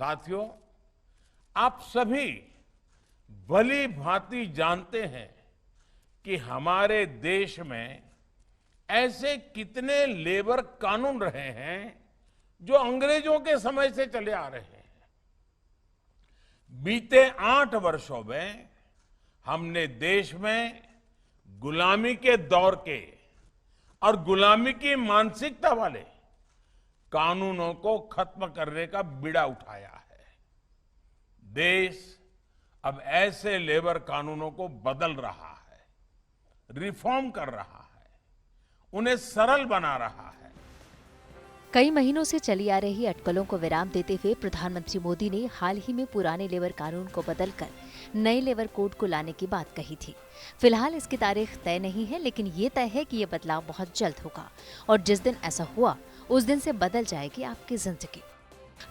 साथियों, आप सभी भली भांति जानते हैं कि हमारे देश में ऐसे कितने लेबर कानून रहे हैं जो अंग्रेजों के समय से चले आ रहे हैं। बीते 8 वर्षों में हमने देश में गुलामी के दौर के और गुलामी की मानसिकता वाले कानूनों को खत्म करने का बीड़ा उठाया है। देश अब ऐसे लेबर कानूनों को बदल रहा है, रिफॉर्म कर रहा है, उन्हें सरल बना रहा है। कई महीनों से चली आ रही अटकलों को विराम देते हुए प्रधानमंत्री मोदी ने हाल ही में पुराने लेबर कानून को बदलकर नए लेबर कोड को लाने की बात कही थी। फिलहाल इसकी तारीख तय नहीं है, लेकिन ये तय है कि ये बदलाव बहुत जल्द होगा और जिस दिन ऐसा हुआ उस दिन से बदल जाएगी आपकी जिंदगी।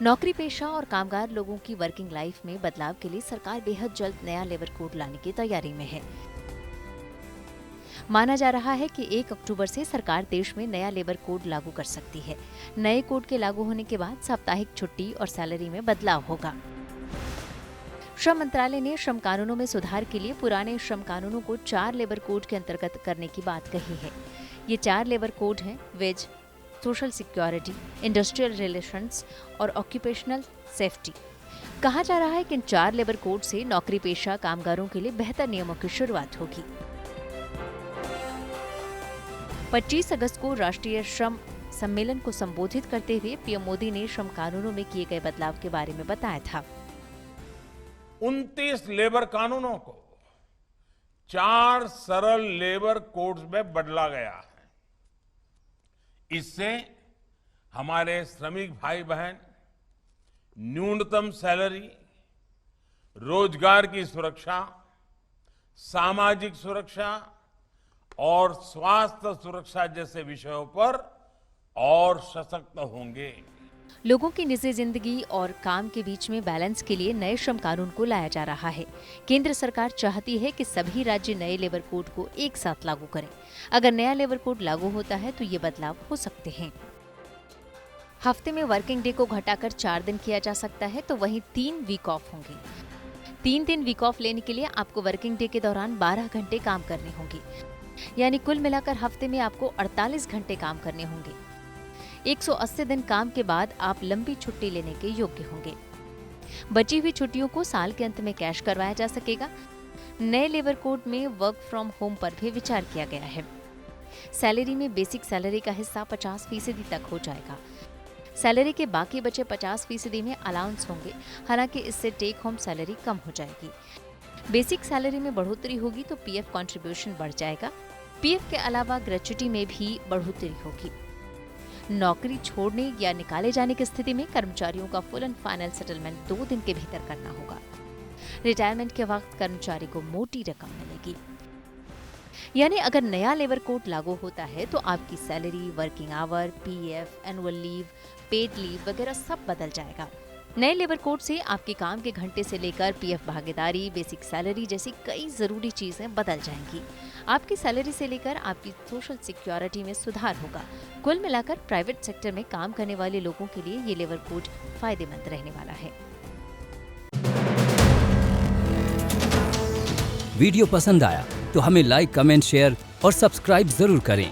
नौकरी पेशा और कामगार लोगों की वर्किंग लाइफ में बदलाव के लिए सरकार बेहद जल्द नया लेबर कोड लाने की तैयारी में है। माना जा रहा है कि 1 अक्टूबर से सरकार देश में नया लेबर कोड लागू कर सकती है। नए कोड के लागू होने के बाद साप्ताहिक छुट्टी और सैलरी में बदलाव होगा। श्रम मंत्रालय ने श्रम कानूनों में सुधार के लिए पुराने श्रम कानूनों को 4 लेबर कोड के अंतर्गत करने की बात कही है। ये 4 लेबर कोड हैं: wage, social security, industrial relations और ऑक्यूपेशनल सेफ्टी। कहा जा रहा है कि इन 4 लेबर कोड से नौकरी पेशा कामगारों के लिए बेहतर नियमों की शुरुआत होगी। 25 अगस्त को राष्ट्रीय श्रम सम्मेलन को संबोधित करते हुए पीएम मोदी ने श्रम कानूनों में किए गए बदलाव के बारे में बताया था। 29 लेबर कानूनों को 4 सरल लेबर कोड्स में बदला गया है। इससे हमारे श्रमिक भाई बहन न्यूनतम सैलरी, रोजगार की सुरक्षा, सामाजिक सुरक्षा और स्वास्थ्य सुरक्षा जैसे विषयों पर और सशक्त होंगे। लोगों की निजी जिंदगी और काम के बीच में बैलेंस के लिए नए श्रम कानून को लाया जा रहा है। केंद्र सरकार चाहती है कि सभी राज्य नए लेबर कोड को एक साथ लागू करें। अगर नया लेबर कोड लागू होता है तो ये बदलाव हो सकते हैं। हफ्ते में वर्किंग डे को घटाकर 4 दिन किया जा सकता है, तो वहीं 3 वीक ऑफ होंगे। 3 दिन वीक ऑफ लेने के लिए आपको वर्किंग डे के दौरान 12 घंटे काम करने होंगे, यानी कुल मिलाकर हफ्ते में आपको 48 घंटे काम करने होंगे। 180 दिन काम के बाद आप लंबी छुट्टी लेने के योग्य होंगे। बची हुई छुट्टियों को साल के अंत में कैश करवाया जा सकेगा। नए लेबर कोड में वर्क फ्रॉम होम पर भी विचार किया गया है। सैलरी में बेसिक सैलरी का हिस्सा 50% तक हो जाएगा। सैलरी के बाकी बचे 50% में अलाउंस होंगे, हालांकि इससे टेक होम सैलरी कम हो जाएगी। बेसिक सैलरी में बढ़ोतरी होगी तो पीएफ कंट्रीब्यूशन बढ़ जाएगा। पीएफ के अलावा ग्रेच्युटी में भी बढ़ोतरी होगी। नौकरी छोड़ने या निकाले जाने की स्थिति में कर्मचारियों का फुल एंड फाइनल सेटलमेंट 2 दिन के भीतर करना होगा। रिटायरमेंट के वक्त कर्मचारी को मोटी रकम मिलेगी। यानी अगर नया लेबर कोड लागू होता है तो आपकी salary, working hour, PF, annual leave, paid leave वगैरह सब बदल जाएगा। नए लेबर कोड से आपके काम के घंटे से लेकर पीएफ भागीदारी, बेसिक सैलरी जैसी कई जरूरी चीजें बदल जाएंगी। आपकी सैलरी से लेकर आपकी सोशल सिक्योरिटी में सुधार होगा। कुल मिलाकर प्राइवेट सेक्टर में काम करने वाले लोगों के लिए ये लेबर कोड फायदेमंद रहने वाला है। वीडियो पसंद आया तो हमें लाइक, कमेंट, शेयर और सब्सक्राइब जरूर करें।